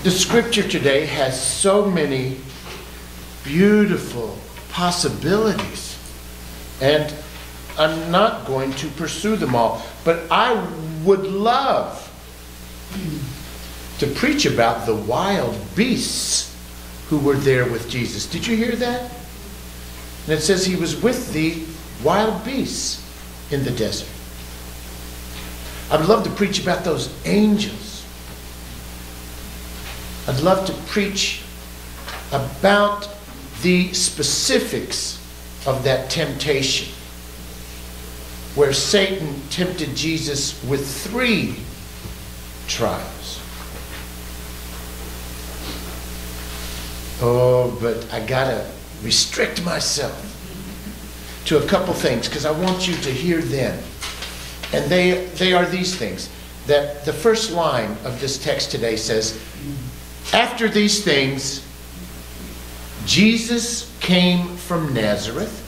The scripture today has so many beautiful possibilities, and I'm not going to pursue them all, but I would love to preach about the wild beasts who were there with Jesus. Did you hear that? And it says he was with the wild beasts in the desert. I'd love to preach about those angels. I'd love to preach about the specifics of that temptation, where Satan tempted Jesus with 3 trials. Oh, but I gotta restrict myself to a couple things because I want you to hear them. And they are these things. That the first line of this text today says, after these things, Jesus came from Nazareth.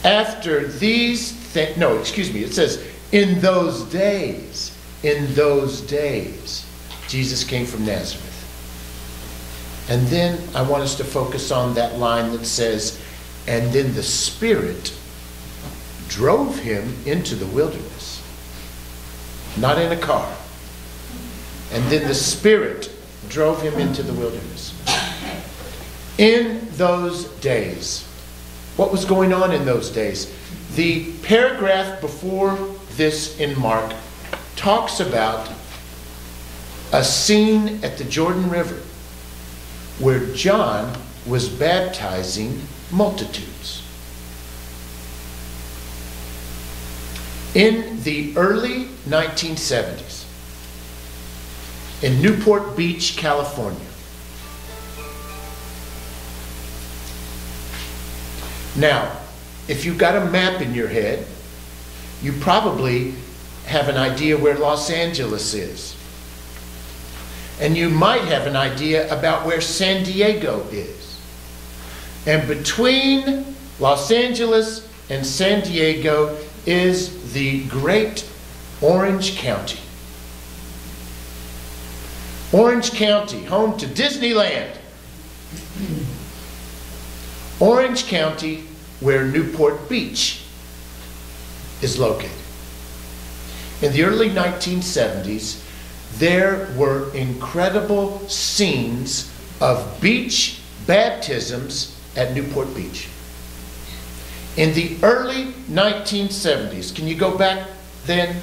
After these things, no, excuse me, it says, in those days, Jesus came from Nazareth. And then I want us to focus on that line that says, and then the Spirit drove him into the wilderness. Not in a car. And then the Spirit drove him into the wilderness. In those days. What was going on in those days? The paragraph before this in Mark talks about a scene at the Jordan River where John was baptizing multitudes. In the early 1970s, in Newport Beach, California, now, if you've got a map in your head, you probably have an idea where Los Angeles is. And you might have an idea about where San Diego is. And between Los Angeles and San Diego is the great Orange County. Orange County, home to Disneyland. Orange County, where Newport Beach is located. In the early 1970s, there were incredible scenes of beach baptisms at Newport Beach. In the early 1970s, can you go back then?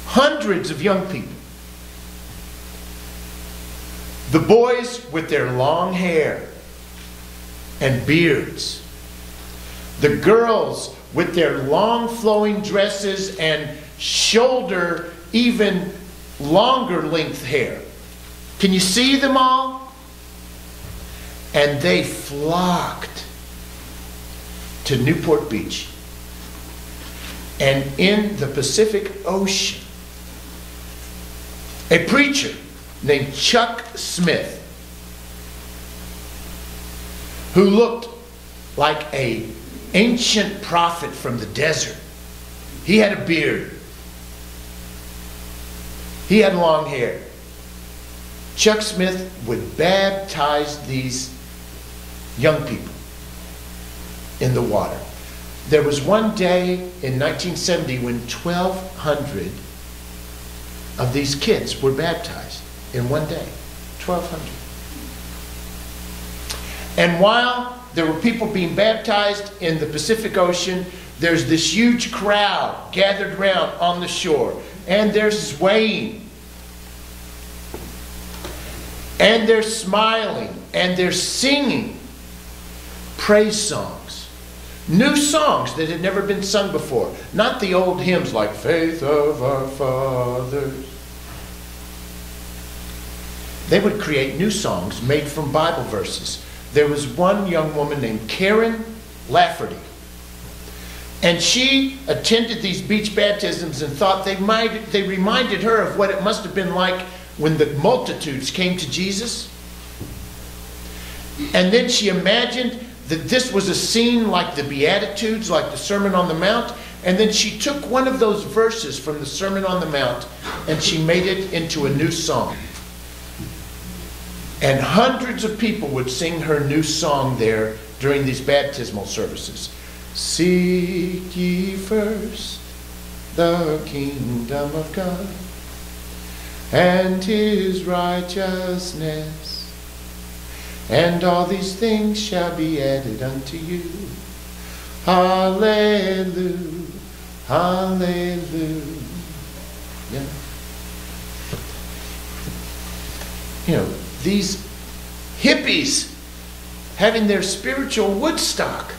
Hundreds of young people. The boys with their long hair and beards. The girls with their long flowing dresses and shoulder, even longer length hair. Can you see them all? And they flocked to Newport Beach. And in the Pacific Ocean, a preacher named Chuck Smith, who looked like an ancient prophet from the desert. He had a beard. He had long hair. Chuck Smith would baptize these young people in the water. There was one day in 1970 when 1,200 of these kids were baptized in one day. 1,200. And while there were people being baptized in the Pacific Ocean, there's this huge crowd gathered around on the shore. And they're swaying. And they're smiling. And they're singing praise songs. New songs that had never been sung before. Not the old hymns like Faith of Our Fathers. They would create new songs made from Bible verses. There was one young woman named Karen Lafferty. And she attended these beach baptisms and thought they reminded her of what it must have been like when the multitudes came to Jesus. And then she imagined that this was a scene like the Beatitudes, like the Sermon on the Mount. And then she took one of those verses from the Sermon on the Mount and she made it into a new song. And hundreds of people would sing her new song there during these baptismal services. Seek ye first the kingdom of God and his righteousness, and all these things shall be added unto you. Hallelujah, hallelujah. Yeah. You know, these hippies having their spiritual Woodstock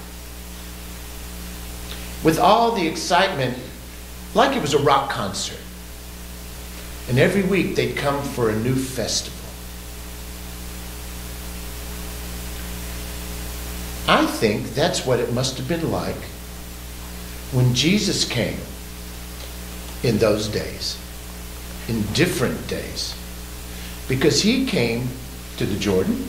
with all the excitement, like it was a rock concert. And every week they'd come for a new festival. I think that's what it must have been like when Jesus came in those days, in different days. Because he came to the Jordan,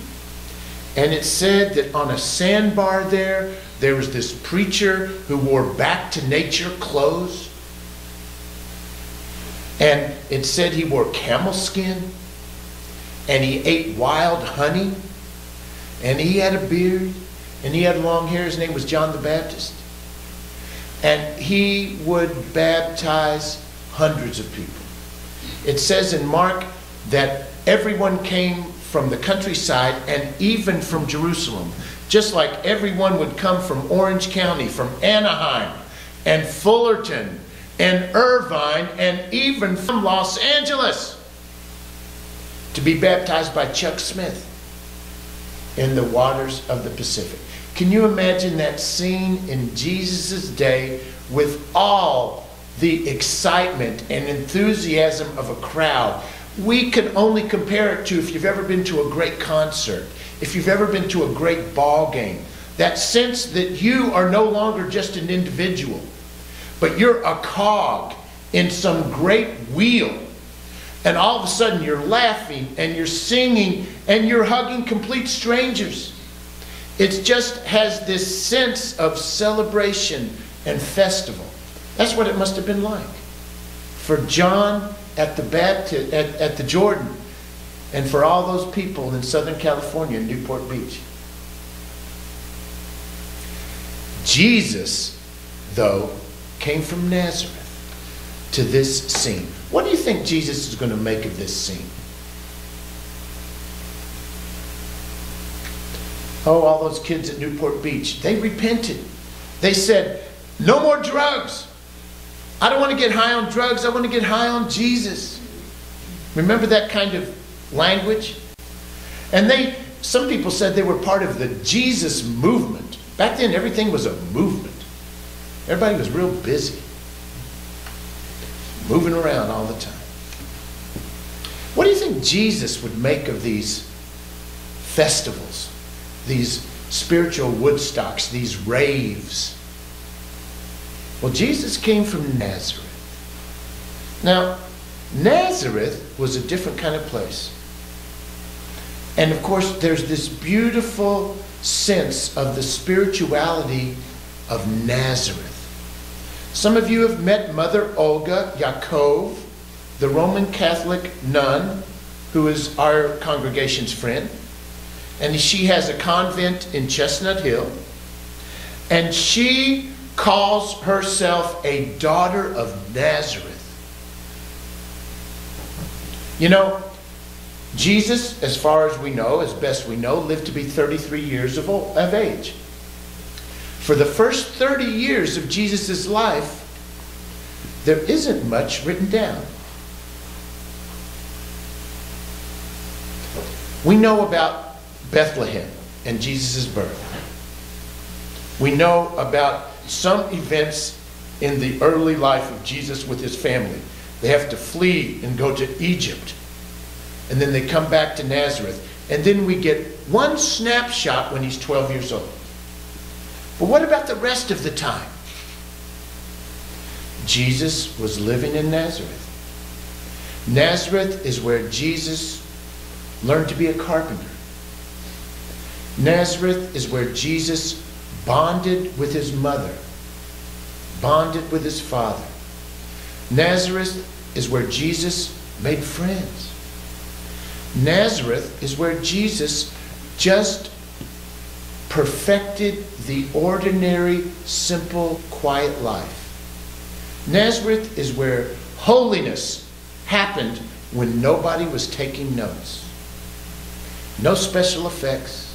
and it said that on a sandbar there was this preacher who wore back to nature clothes. And it said he wore camel skin, and he ate wild honey, and he had a beard, and he had long hair. His name was John the Baptist. And he would baptize hundreds of people. It says in Mark that everyone came from the countryside and even from Jerusalem. Just like everyone would come from Orange County, from Anaheim, and Fullerton, and Irvine, and even from Los Angeles to be baptized by Chuck Smith in the waters of the Pacific. Can you imagine that scene in Jesus' day with all the excitement and enthusiasm of a crowd? We can only compare it to if you've ever been to a great concert, if you've ever been to a great ball game. That sense that you are no longer just an individual, but you're a cog in some great wheel. And all of a sudden you're laughing and you're singing and you're hugging complete strangers. It just has this sense of celebration and festival. That's what it must have been like for John at the Jordan, and for all those people in Southern California, in Newport Beach. Jesus, though, came from Nazareth to this scene. What do you think Jesus is going to make of this scene? Oh, all those kids at Newport Beach, they repented. They said, no more drugs. I don't want to get high on drugs. I want to get high on Jesus. Remember that kind of language? And some people said they were part of the Jesus movement. Back then, everything was a movement. Everybody was real busy, moving around all the time. What do you think Jesus would make of these festivals, these spiritual Woodstocks, these raves? Well, Jesus came from Nazareth. Now, Nazareth was a different kind of place. And of course, there's this beautiful sense of the spirituality of Nazareth. Some of you have met Mother Olga Yakov, the Roman Catholic nun who is our congregation's friend. And she has a convent in Chestnut Hill. And she calls herself a daughter of Nazareth. You know, Jesus, as far as we know, as best we know, lived to be 33 years of age. For the first 30 years of Jesus' life, there isn't much written down. We know about Bethlehem and Jesus' birth. We know about some events in the early life of Jesus with his family. They have to flee and go to Egypt. And then they come back to Nazareth. And then we get one snapshot when he's 12 years old. But what about the rest of the time? Jesus was living in Nazareth. Nazareth is where Jesus learned to be a carpenter. Nazareth is where Jesus bonded with his mother bonded with his Father. Nazareth is where Jesus made friends. Nazareth is where Jesus just perfected the ordinary, simple, quiet life. Nazareth is where holiness happened when nobody was taking notes. No special effects,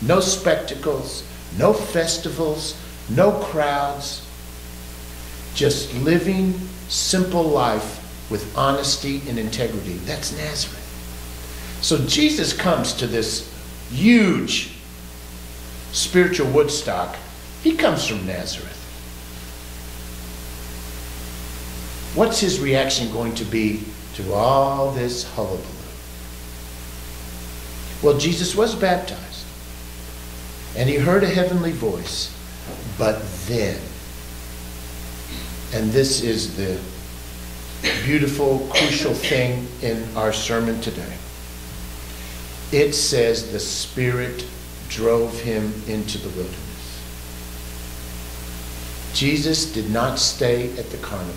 no spectacles, no festivals, no crowds. Just living simple life with honesty and integrity. That's Nazareth. So Jesus comes to this huge spiritual Woodstock. He comes from Nazareth. What's his reaction going to be to all this hullabaloo? Well, Jesus was baptized, and he heard a heavenly voice, but then, and this is the beautiful, crucial thing in our sermon today. It says the Spirit drove him into the wilderness. Jesus did not stay at the carnival.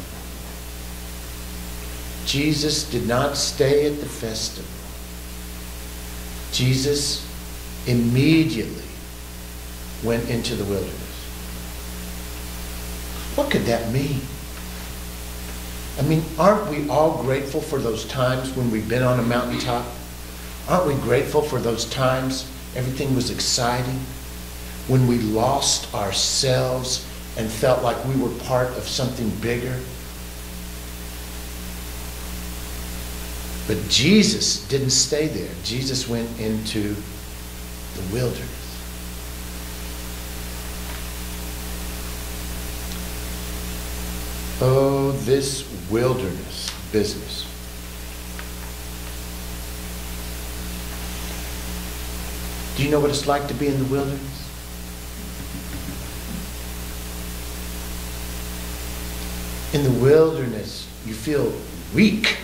Jesus did not stay at the festival. Jesus immediately went into the wilderness. What could that mean? I mean, aren't we all grateful for those times when we've been on a mountaintop? Aren't we grateful for those times everything was exciting? When we lost ourselves and felt like we were part of something bigger? But Jesus didn't stay there. Jesus went into the wilderness. Oh, this wilderness business. Do you know what it's like to be in the wilderness? In the wilderness, you feel weak.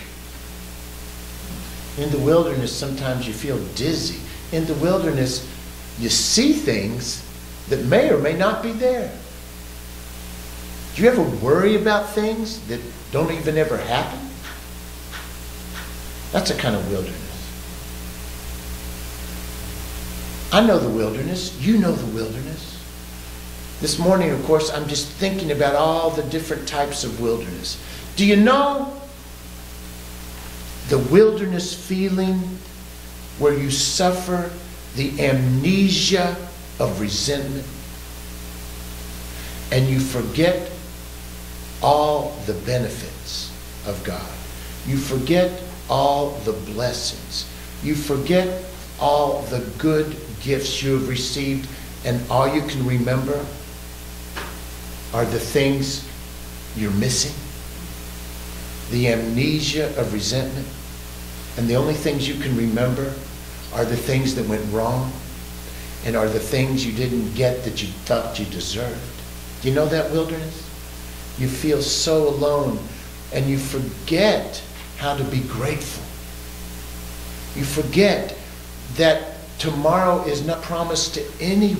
In the wilderness, sometimes you feel dizzy. In the wilderness, you see things that may or may not be there. Do you ever worry about things that don't even ever happen? That's a kind of wilderness. I know the wilderness. You know the wilderness. This morning, of course, I'm just thinking about all the different types of wilderness. Do you know the wilderness feeling where you suffer the amnesia of resentment and you forget all the benefits of God? You forget all the blessings. You forget all the good gifts you have received, and all you can remember are the things you're missing. The amnesia of resentment. And the only things you can remember are the things that went wrong and are the things you didn't get that you thought you deserved. Do you know that wilderness? You feel so alone and you forget how to be grateful. You forget that tomorrow is not promised to anyone.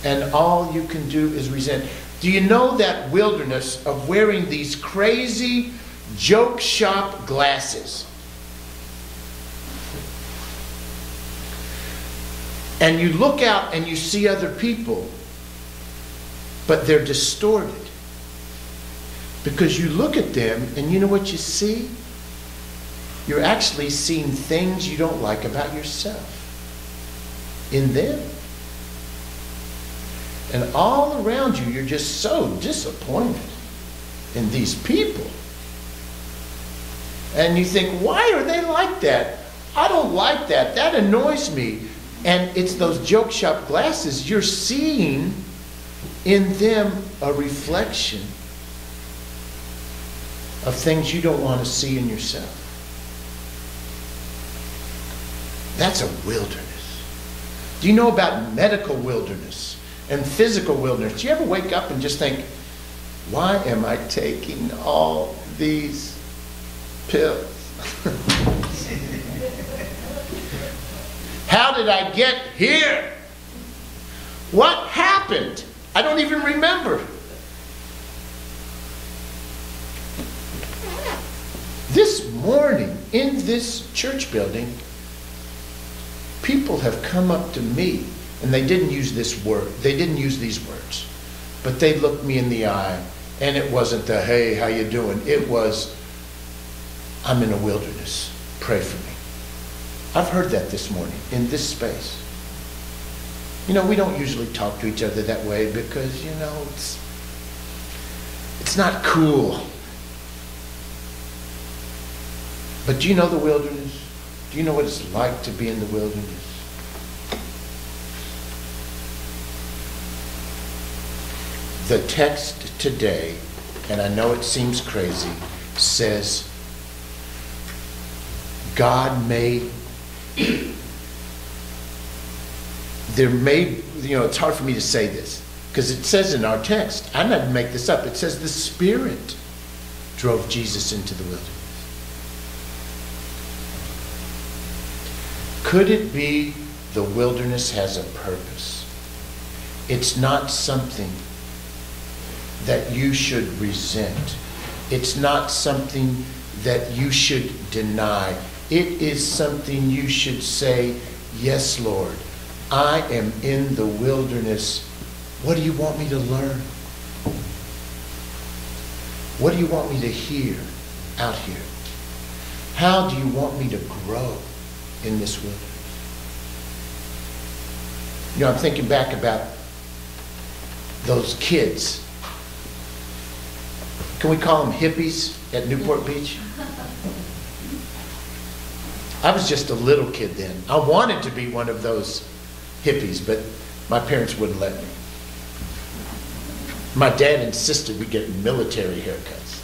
And all you can do is resent. Do you know that wilderness of wearing these crazy joke shop glasses? And you look out and you see other people, but they're distorted. Because you look at them and you know what you see? You're actually seeing things you don't like about yourself in them. And all around you, you're just so disappointed in these people. And you think, why are they like that? I don't like that. That annoys me. And it's those joke shop glasses. You're seeing in them a reflection of things you don't want to see in yourself. That's a wilderness. Do you know about medical wilderness and physical wilderness? Do you ever wake up and just think, why am I taking all these pills? How did I get here? What happened? I don't even remember. in this church building, people have come up to me, and they didn't use this word, they didn't use these words, but they looked me in the eye, and it wasn't the, hey, how you doing? It was, I'm in a wilderness. Pray for me. I've heard that this morning in this space. You know, we don't usually talk to each other that way because, you know, it's not cool. But do you know the wilderness? Do you know what it's like to be in the wilderness? The text today, and I know it seems crazy, says God made, there may, you know, it's hard for me to say this, because it says in our text, I didn't make this up, it says the Spirit drove Jesus into the wilderness. Could it be the wilderness has a purpose? It's not something that you should resent. It's not something that you should deny. It is something you should say, yes, Lord, I am in the wilderness. What do you want me to learn? What do you want me to hear out here? How do you want me to grow in this wilderness? You know, I'm thinking back about those kids. Can we call them hippies at Newport Beach? I was just a little kid then. I wanted to be one of those hippies, but my parents wouldn't let me. My dad insisted we get military haircuts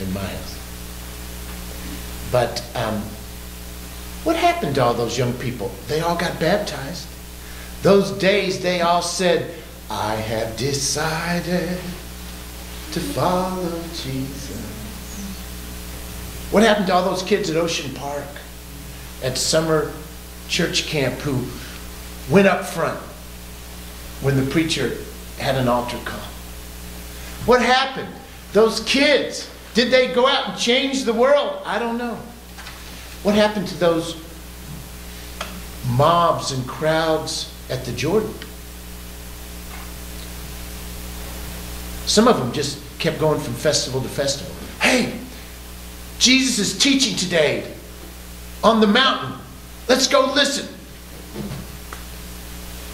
in my house. But what happened to all those young people? They all got baptized. Those days they all said, I have decided to follow Jesus. What happened to all those kids at Ocean Park, at summer church camp, who went up front when the preacher had an altar call? What happened? Those kids, did they go out and change the world? I don't know. What happened to those mobs and crowds at the Jordan? Some of them just kept going from festival to festival. Hey, Jesus is teaching today on the mountain. Let's go listen.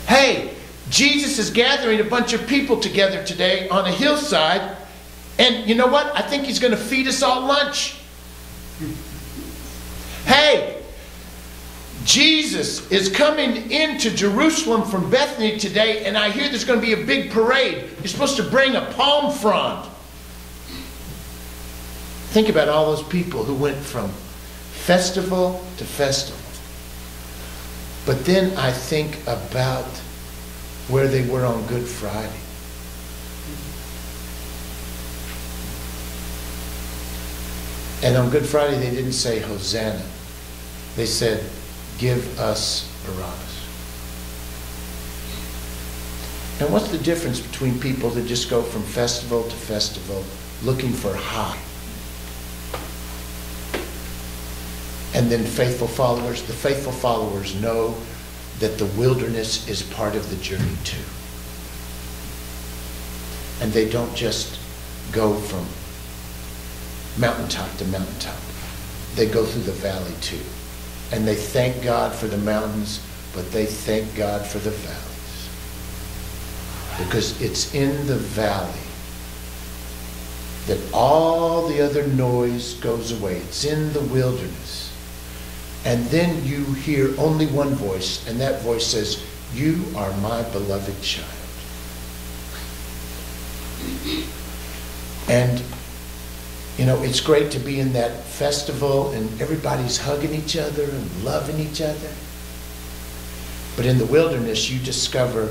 Hey, Jesus is gathering a bunch of people together today on a hillside, and you know what? I think he's going to feed us all lunch. Hey, Jesus is coming into Jerusalem from Bethany today, and I hear there's going to be a big parade. You're supposed to bring a palm frond. Think about all those people who went from festival to festival. But then I think about where they were on Good Friday. And on Good Friday they didn't say Hosanna. They said, give us Barabbas. And what's the difference between people that just go from festival to festival looking for high? And then faithful followers? The faithful followers know that the wilderness is part of the journey too. And they don't just go from mountaintop to mountaintop. They go through the valley too. And they thank God for the mountains, but they thank God for the valleys. Because it's in the valley that all the other noise goes away. It's in the wilderness. And then you hear only one voice, and that voice says, you are my beloved child. And, you know, it's great to be in that festival and everybody's hugging each other and loving each other. But in the wilderness, you discover,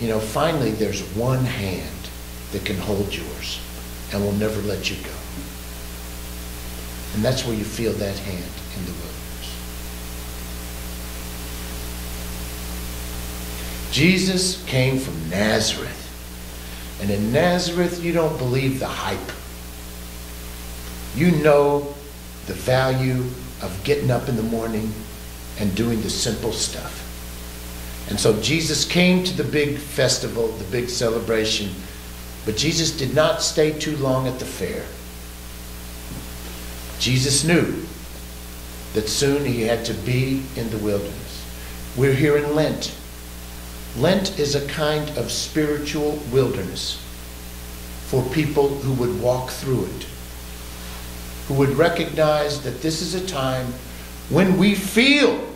you know, finally there's one hand that can hold yours and will never let you go. And that's where you feel that hand in the wilderness. Jesus came from Nazareth. And in Nazareth, you don't believe the hype. You know the value of getting up in the morning and doing the simple stuff. And so Jesus came to the big festival, the big celebration, but Jesus did not stay too long at the fair. Jesus knew that soon he had to be in the wilderness. We're here in Lent. Lent is a kind of spiritual wilderness for people who would walk through it, who would recognize that this is a time when we feel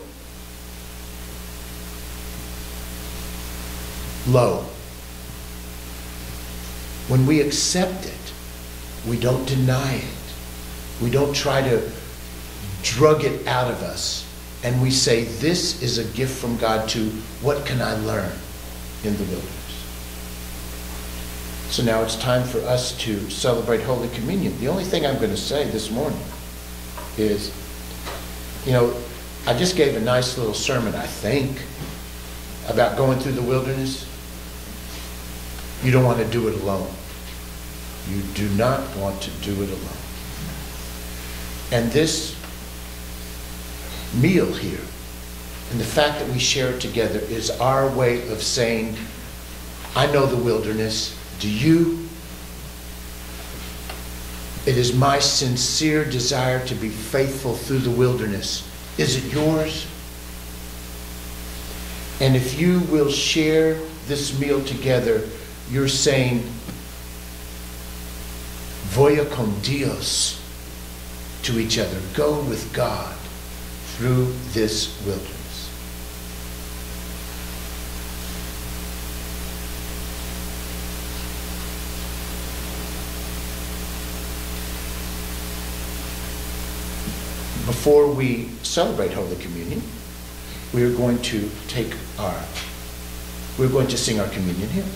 low. When we accept it, we don't deny it. We don't try to drug it out of us. And we say, this is a gift from God too. What can I learn in the wilderness? So now it's time for us to celebrate Holy Communion. The only thing I'm going to say this morning is, I just gave a nice little sermon, I think, about going through the wilderness. You don't want to do it alone. You do not want to do it alone. And this meal here, and the fact that we share it together, is our way of saying, I know the wilderness. Do you? It is my sincere desire to be faithful through the wilderness. Is it yours? And if you will share this meal together, you're saying, Voy con Dios, to each other. Go with God through this wilderness. Before we celebrate Holy Communion, we're going to sing our communion hymn.